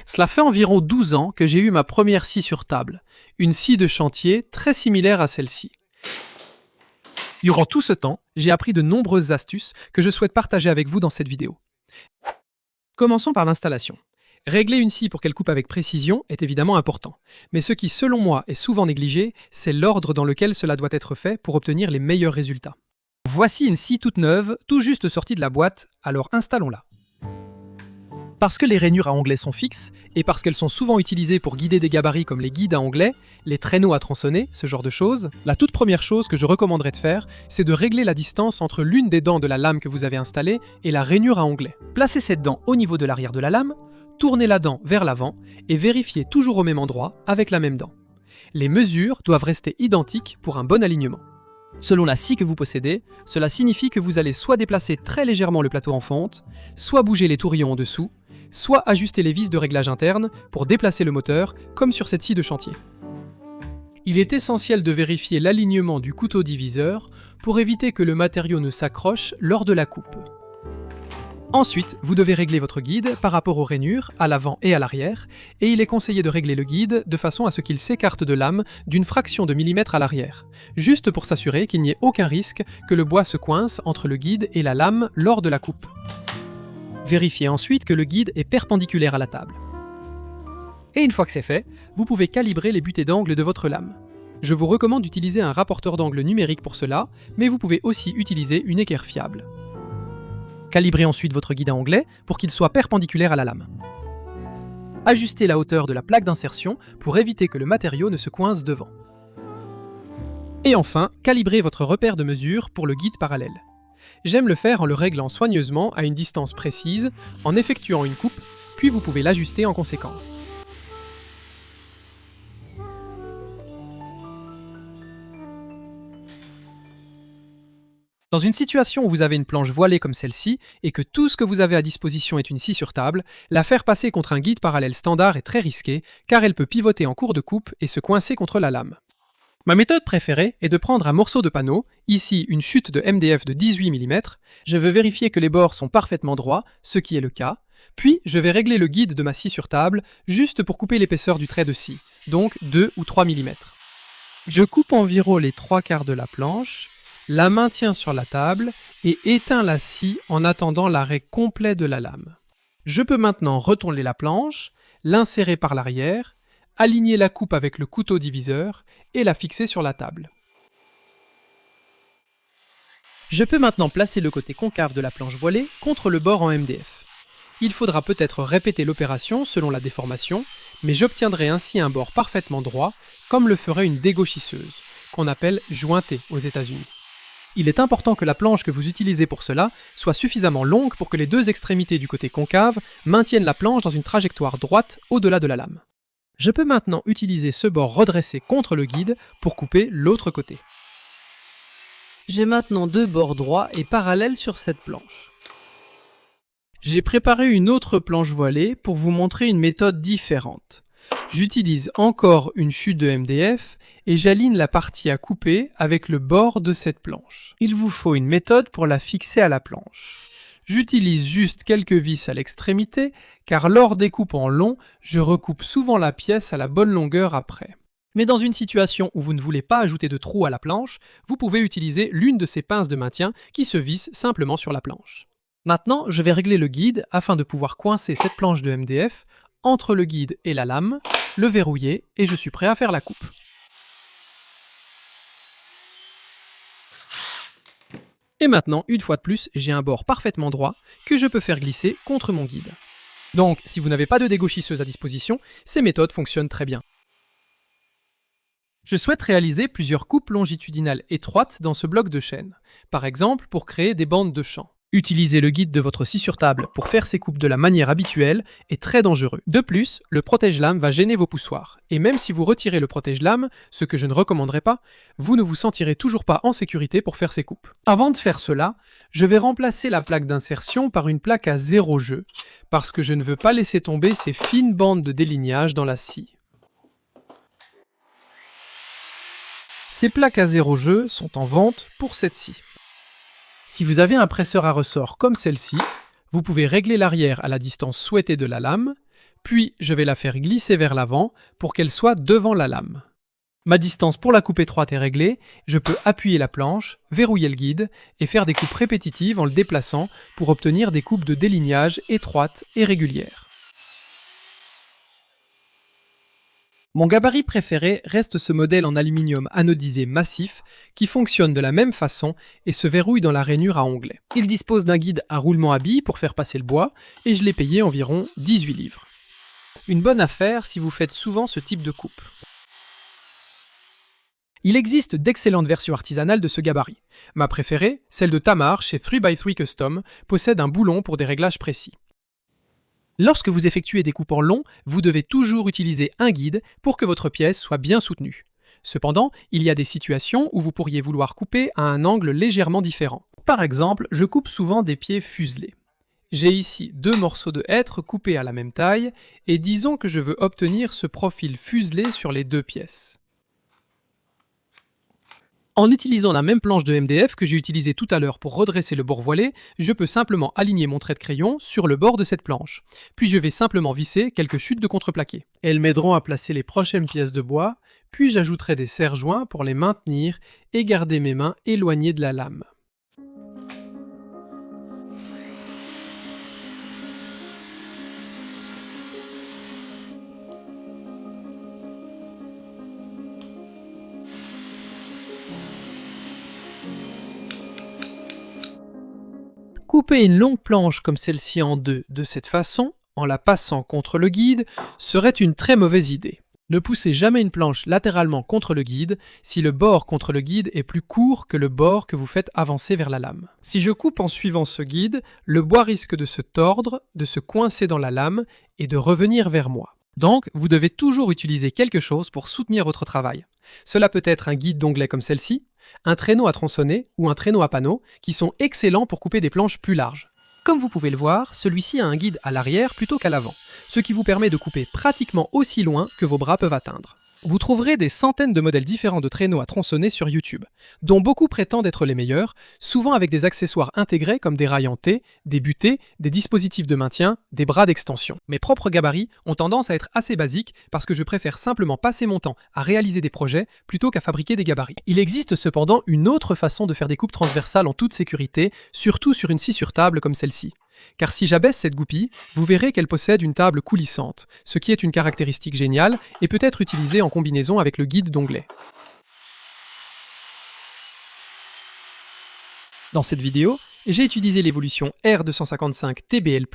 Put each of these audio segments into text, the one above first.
Cela fait environ 12 ans que j'ai eu ma première scie sur table, une scie de chantier très similaire à celle-ci. Durant tout ce temps, j'ai appris de nombreuses astuces que je souhaite partager avec vous dans cette vidéo. Commençons par l'installation. Régler une scie pour qu'elle coupe avec précision est évidemment important, mais ce qui selon moi est souvent négligé, c'est l'ordre dans lequel cela doit être fait pour obtenir les meilleurs résultats. Voici une scie toute neuve, tout juste sortie de la boîte, alors installons-la. Parce que les rainures à onglets sont fixes, et parce qu'elles sont souvent utilisées pour guider des gabarits comme les guides à onglets, les traîneaux à tronçonner, ce genre de choses, la toute première chose que je recommanderais de faire, c'est de régler la distance entre l'une des dents de la lame que vous avez installée et la rainure à onglets. Placez cette dent au niveau de l'arrière de la lame, tournez la dent vers l'avant et vérifiez toujours au même endroit avec la même dent. Les mesures doivent rester identiques pour un bon alignement. Selon la scie que vous possédez, cela signifie que vous allez soit déplacer très légèrement le plateau en fonte, soit bouger les tourillons en dessous, soit ajuster les vis de réglage interne pour déplacer le moteur, comme sur cette scie de chantier. Il est essentiel de vérifier l'alignement du couteau diviseur pour éviter que le matériau ne s'accroche lors de la coupe. Ensuite, vous devez régler votre guide par rapport aux rainures, à l'avant et à l'arrière, et il est conseillé de régler le guide de façon à ce qu'il s'écarte de lame d'une fraction de millimètre à l'arrière, juste pour s'assurer qu'il n'y ait aucun risque que le bois se coince entre le guide et la lame lors de la coupe. Vérifiez ensuite que le guide est perpendiculaire à la table. Et une fois que c'est fait, vous pouvez calibrer les butées d'angle de votre lame. Je vous recommande d'utiliser un rapporteur d'angle numérique pour cela, mais vous pouvez aussi utiliser une équerre fiable. Calibrez ensuite votre guide à onglets pour qu'il soit perpendiculaire à la lame. Ajustez la hauteur de la plaque d'insertion pour éviter que le matériau ne se coince devant. Et enfin, calibrez votre repère de mesure pour le guide parallèle. J'aime le faire en le réglant soigneusement à une distance précise, en effectuant une coupe, puis vous pouvez l'ajuster en conséquence. Dans une situation où vous avez une planche voilée comme celle-ci, et que tout ce que vous avez à disposition est une scie sur table, la faire passer contre un guide parallèle standard est très risqué, car elle peut pivoter en cours de coupe et se coincer contre la lame. Ma méthode préférée est de prendre un morceau de panneau, ici une chute de MDF de 18 mm, je veux vérifier que les bords sont parfaitement droits, ce qui est le cas, puis je vais régler le guide de ma scie sur table, juste pour couper l'épaisseur du trait de scie, donc 2 ou 3 mm. Je coupe environ les 3/4 de la planche, la maintiens sur la table et éteins la scie en attendant l'arrêt complet de la lame. Je peux maintenant retourner la planche, l'insérer par l'arrière, aligner la coupe avec le couteau diviseur et la fixer sur la table. Je peux maintenant placer le côté concave de la planche voilée contre le bord en MDF. Il faudra peut-être répéter l'opération selon la déformation, mais j'obtiendrai ainsi un bord parfaitement droit, comme le ferait une dégauchisseuse, qu'on appelle jointée aux États-Unis. Il est important que la planche que vous utilisez pour cela soit suffisamment longue pour que les deux extrémités du côté concave maintiennent la planche dans une trajectoire droite au-delà de la lame. Je peux maintenant utiliser ce bord redressé contre le guide pour couper l'autre côté. J'ai maintenant deux bords droits et parallèles sur cette planche. J'ai préparé une autre planche voilée pour vous montrer une méthode différente. J'utilise encore une chute de MDF et j'aligne la partie à couper avec le bord de cette planche. Il vous faut une méthode pour la fixer à la planche. J'utilise juste quelques vis à l'extrémité, car lors des coupes en long, je recoupe souvent la pièce à la bonne longueur après. Mais dans une situation où vous ne voulez pas ajouter de trou à la planche, vous pouvez utiliser l'une de ces pinces de maintien qui se vissent simplement sur la planche. Maintenant, je vais régler le guide afin de pouvoir coincer cette planche de MDF entre le guide et la lame, le verrouiller et je suis prêt à faire la coupe. Et maintenant, une fois de plus, j'ai un bord parfaitement droit que je peux faire glisser contre mon guide. Donc, si vous n'avez pas de dégauchisseuse à disposition, ces méthodes fonctionnent très bien. Je souhaite réaliser plusieurs coupes longitudinales étroites dans ce bloc de chaîne, par exemple pour créer des bandes de champ. Utiliser le guide de votre scie sur table pour faire ces coupes de la manière habituelle est très dangereux. De plus, le protège-lame va gêner vos poussoirs. Et même si vous retirez le protège-lame, ce que je ne recommanderais pas, vous ne vous sentirez toujours pas en sécurité pour faire ces coupes. Avant de faire cela, je vais remplacer la plaque d'insertion par une plaque à 0 jeu, parce que je ne veux pas laisser tomber ces fines bandes de délignage dans la scie. Ces plaques à 0 jeu sont en vente pour cette scie. Si vous avez un presseur à ressort comme celle-ci, vous pouvez régler l'arrière à la distance souhaitée de la lame, Puis je vais la faire glisser vers l'avant pour qu'elle soit devant la lame. Ma distance pour la coupe étroite est réglée, je peux appuyer la planche, verrouiller le guide et faire des coupes répétitives en le déplaçant pour obtenir des coupes de délignage étroites et régulières. Mon gabarit préféré reste ce modèle en aluminium anodisé massif qui fonctionne de la même façon et se verrouille dans la rainure à onglet. Il dispose d'un guide à roulement à billes pour faire passer le bois et je l'ai payé environ 18 livres. Une bonne affaire si vous faites souvent ce type de coupe. Il existe d'excellentes versions artisanales de ce gabarit. Ma préférée, celle de Tamar chez 3x3 Custom, possède un boulon pour des réglages précis. Lorsque vous effectuez des coupes en long, vous devez toujours utiliser un guide pour que votre pièce soit bien soutenue. Cependant, il y a des situations où vous pourriez vouloir couper à un angle légèrement différent. Par exemple, je coupe souvent des pieds fuselés. J'ai ici 2 morceaux de hêtre coupés à la même taille et disons que je veux obtenir ce profil fuselé sur les 2 pièces. En utilisant la même planche de MDF que j'ai utilisée tout à l'heure pour redresser le bord voilé, je peux simplement aligner mon trait de crayon sur le bord de cette planche. Puis je vais simplement visser quelques chutes de contreplaqué. Elles m'aideront à placer les prochaines pièces de bois, puis j'ajouterai des serre-joints pour les maintenir et garder mes mains éloignées de la lame. Couper une longue planche comme celle-ci en deux de cette façon, en la passant contre le guide, serait une très mauvaise idée. Ne poussez jamais une planche latéralement contre le guide si le bord contre le guide est plus court que le bord que vous faites avancer vers la lame. Si je coupe en suivant ce guide, le bois risque de se tordre, de se coincer dans la lame et de revenir vers moi. Donc, vous devez toujours utiliser quelque chose pour soutenir votre travail. Cela peut être un guide d'onglet comme celle-ci, un traîneau à tronçonner ou un traîneau à panneaux qui sont excellents pour couper des planches plus larges. Comme vous pouvez le voir, celui-ci a un guide à l'arrière plutôt qu'à l'avant, ce qui vous permet de couper pratiquement aussi loin que vos bras peuvent atteindre. Vous trouverez des centaines de modèles différents de traîneaux à tronçonner sur YouTube, dont beaucoup prétendent être les meilleurs, souvent avec des accessoires intégrés comme des rails en T, des butées, des dispositifs de maintien, des bras d'extension. Mes propres gabarits ont tendance à être assez basiques parce que je préfère simplement passer mon temps à réaliser des projets plutôt qu'à fabriquer des gabarits. Il existe cependant une autre façon de faire des coupes transversales en toute sécurité, surtout sur une scie sur table comme celle-ci. Car si j'abaisse cette goupille, vous verrez qu'elle possède une table coulissante, ce qui est une caractéristique géniale et peut être utilisée en combinaison avec le guide d'onglet. Dans cette vidéo, j'ai utilisé l'évolution R255 TBL+,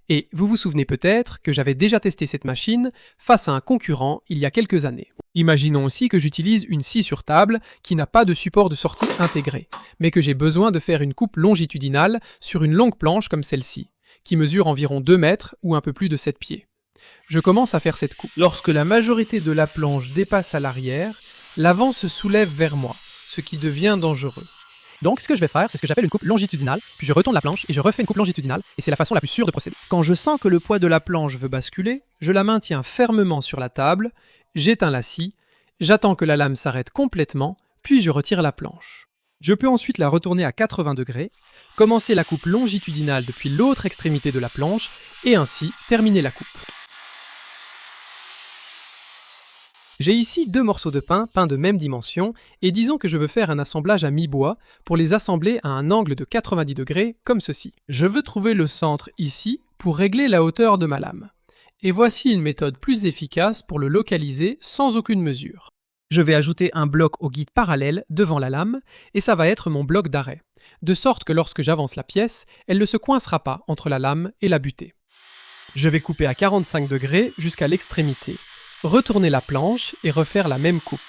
et vous vous souvenez peut-être que j'avais déjà testé cette machine face à un concurrent il y a quelques années. Imaginons aussi que j'utilise une scie sur table qui n'a pas de support de sortie intégré, mais que j'ai besoin de faire une coupe longitudinale sur une longue planche comme celle-ci, qui mesure environ 2 mètres ou un peu plus de 7 pieds. Je commence à faire cette coupe. Lorsque la majorité de la planche dépasse à l'arrière, l'avant se soulève vers moi, ce qui devient dangereux. Donc, ce que je vais faire, c'est ce que j'appelle une coupe longitudinale, puis je retourne la planche et je refais une coupe longitudinale, et c'est la façon la plus sûre de procéder. Quand je sens que le poids de la planche veut basculer, je la maintiens fermement sur la table, j'éteins la scie, j'attends que la lame s'arrête complètement, puis je retire la planche. Je peux ensuite la retourner à 80 degrés, commencer la coupe longitudinale depuis l'autre extrémité de la planche, et ainsi terminer la coupe. J'ai ici 2 morceaux de pain peints de même dimension et disons que je veux faire un assemblage à mi-bois pour les assembler à un angle de 90 degrés comme ceci. Je veux trouver le centre ici pour régler la hauteur de ma lame. Et voici une méthode plus efficace pour le localiser sans aucune mesure. Je vais ajouter un bloc au guide parallèle devant la lame et ça va être mon bloc d'arrêt, de sorte que lorsque j'avance la pièce, elle ne se coincera pas entre la lame et la butée. Je vais couper à 45 degrés jusqu'à l'extrémité. Retourner la planche et refaire la même coupe,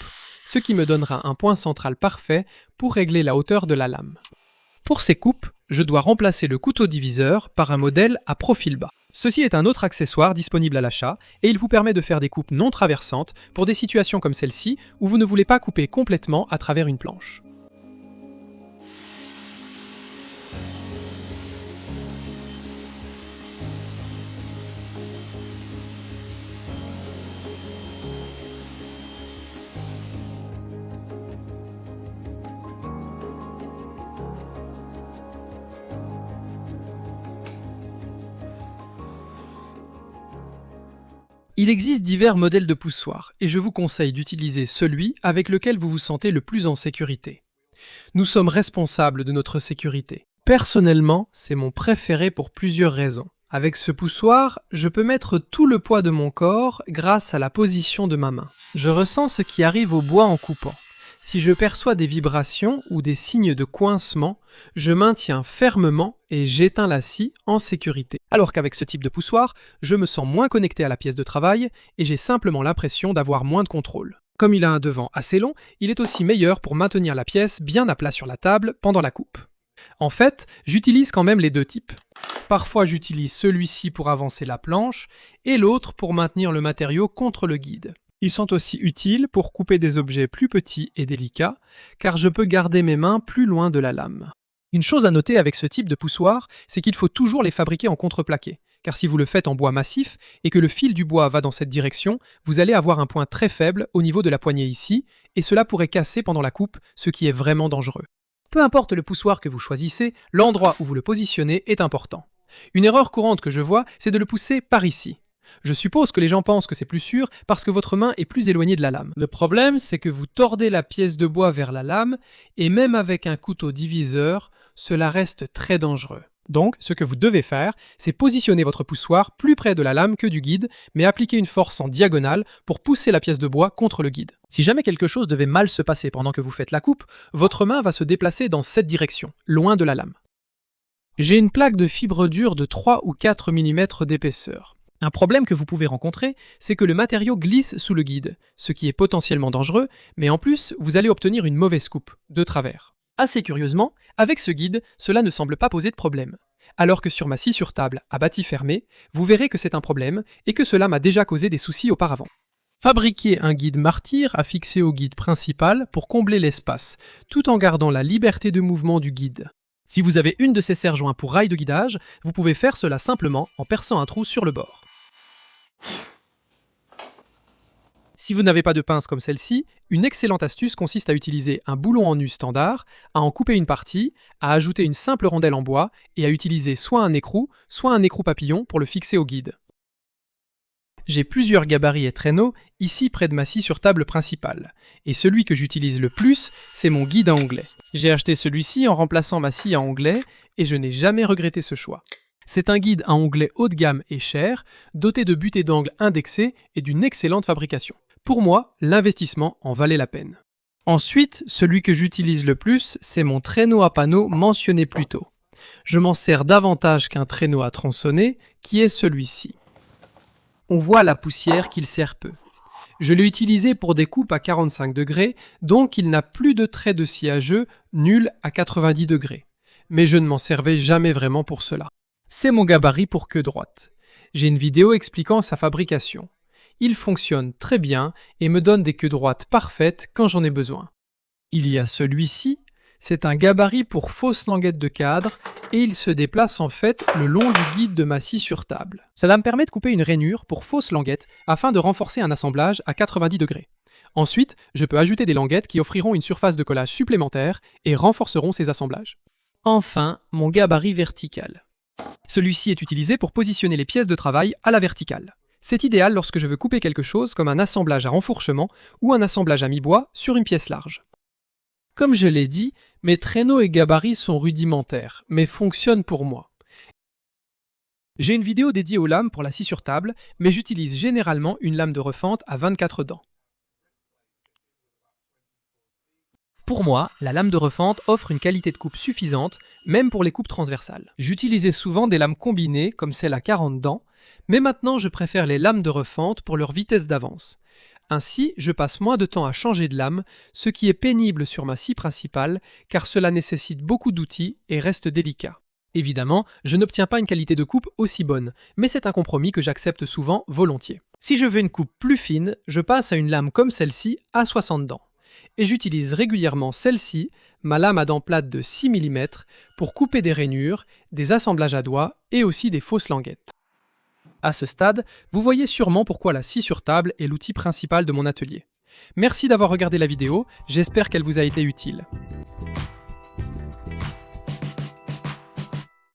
ce qui me donnera un point central parfait pour régler la hauteur de la lame. Pour ces coupes, je dois remplacer le couteau diviseur par un modèle à profil bas. Ceci est un autre accessoire disponible à l'achat et il vous permet de faire des coupes non traversantes pour des situations comme celle-ci où vous ne voulez pas couper complètement à travers une planche. Il existe divers modèles de poussoirs et je vous conseille d'utiliser celui avec lequel vous vous sentez le plus en sécurité. Nous sommes responsables de notre sécurité. Personnellement, c'est mon préféré pour plusieurs raisons. Avec ce poussoir, je peux mettre tout le poids de mon corps grâce à la position de ma main. Je ressens ce qui arrive au bois en coupant. Si je perçois des vibrations ou des signes de coincement, je maintiens fermement et j'éteins la scie en sécurité. Alors qu'avec ce type de poussoir, je me sens moins connecté à la pièce de travail et j'ai simplement l'impression d'avoir moins de contrôle. Comme il a un devant assez long, il est aussi meilleur pour maintenir la pièce bien à plat sur la table pendant la coupe. En fait, j'utilise quand même les deux types. Parfois j'utilise celui-ci pour avancer la planche et l'autre pour maintenir le matériau contre le guide. Ils sont aussi utiles pour couper des objets plus petits et délicats, car je peux garder mes mains plus loin de la lame. Une chose à noter avec ce type de poussoir, c'est qu'il faut toujours les fabriquer en contreplaqué, car si vous le faites en bois massif et que le fil du bois va dans cette direction, vous allez avoir un point très faible au niveau de la poignée ici, et cela pourrait casser pendant la coupe, ce qui est vraiment dangereux. Peu importe le poussoir que vous choisissez, l'endroit où vous le positionnez est important. Une erreur courante que je vois, c'est de le pousser par ici. Je suppose que les gens pensent que c'est plus sûr parce que votre main est plus éloignée de la lame. Le problème, c'est que vous tordez la pièce de bois vers la lame et même avec un couteau diviseur, cela reste très dangereux. Donc, ce que vous devez faire, c'est positionner votre poussoir plus près de la lame que du guide, mais appliquer une force en diagonale pour pousser la pièce de bois contre le guide. Si jamais quelque chose devait mal se passer pendant que vous faites la coupe, votre main va se déplacer dans cette direction, loin de la lame. J'ai une plaque de fibre dure de 3 ou 4 mm d'épaisseur. Un problème que vous pouvez rencontrer, c'est que le matériau glisse sous le guide, ce qui est potentiellement dangereux, mais en plus, vous allez obtenir une mauvaise coupe, de travers. Assez curieusement, avec ce guide, cela ne semble pas poser de problème. Alors que sur ma scie sur table à bâti fermé, vous verrez que c'est un problème et que cela m'a déjà causé des soucis auparavant. Fabriquez un guide martyr à fixer au guide principal pour combler l'espace, tout en gardant la liberté de mouvement du guide. Si vous avez une de ces serre-joints pour rail de guidage, vous pouvez faire cela simplement en perçant un trou sur le bord. Si vous n'avez pas de pince comme celle-ci, une excellente astuce consiste à utiliser un boulon en U standard, à en couper une partie, à ajouter une simple rondelle en bois et à utiliser soit un écrou papillon pour le fixer au guide. J'ai plusieurs gabarits et traîneaux ici près de ma scie sur table principale, et celui que j'utilise le plus, c'est mon guide à onglet. J'ai acheté celui-ci en remplaçant ma scie à onglet et je n'ai jamais regretté ce choix. C'est un guide à onglet haut de gamme et cher, doté de butées d'angle indexées et d'une excellente fabrication. Pour moi, l'investissement en valait la peine. Ensuite, celui que j'utilise le plus, c'est mon traîneau à panneaux mentionné plus tôt. Je m'en sers davantage qu'un traîneau à tronçonner, qui est celui-ci. On voit la poussière qu'il sert peu. Je l'ai utilisé pour des coupes à 45 degrés, donc il n'a plus de trait de scie à jeu nul à 90 degrés. Mais je ne m'en servais jamais vraiment pour cela. C'est mon gabarit pour queue droite. J'ai une vidéo expliquant sa fabrication. Il fonctionne très bien et me donne des queues droites parfaites quand j'en ai besoin. Il y a celui-ci, c'est un gabarit pour fausses languettes de cadre et il se déplace en fait le long du guide de ma scie sur table. Cela me permet de couper une rainure pour fausses languettes afin de renforcer un assemblage à 90 degrés. Ensuite, je peux ajouter des languettes qui offriront une surface de collage supplémentaire et renforceront ces assemblages. Enfin, mon gabarit vertical. Celui-ci est utilisé pour positionner les pièces de travail à la verticale. C'est idéal lorsque je veux couper quelque chose comme un assemblage à renfourchement ou un assemblage à mi-bois sur une pièce large. Comme je l'ai dit, mes traîneaux et gabarits sont rudimentaires, mais fonctionnent pour moi. J'ai une vidéo dédiée aux lames pour la scie sur table, mais j'utilise généralement une lame de refente à 24 dents. Pour moi, la lame de refente offre une qualité de coupe suffisante, même pour les coupes transversales. J'utilisais souvent des lames combinées, comme celle à 40 dents, mais maintenant je préfère les lames de refente pour leur vitesse d'avance. Ainsi, je passe moins de temps à changer de lame, ce qui est pénible sur ma scie principale, car cela nécessite beaucoup d'outils et reste délicat. Évidemment, je n'obtiens pas une qualité de coupe aussi bonne, mais c'est un compromis que j'accepte souvent volontiers. Si je veux une coupe plus fine, je passe à une lame comme celle-ci à 60 dents. Et j'utilise régulièrement celle-ci, ma lame à dents plates de 6 mm, pour couper des rainures, des assemblages à doigts et aussi des fausses languettes. À ce stade, vous voyez sûrement pourquoi la scie sur table est l'outil principal de mon atelier. Merci d'avoir regardé la vidéo, j'espère qu'elle vous a été utile.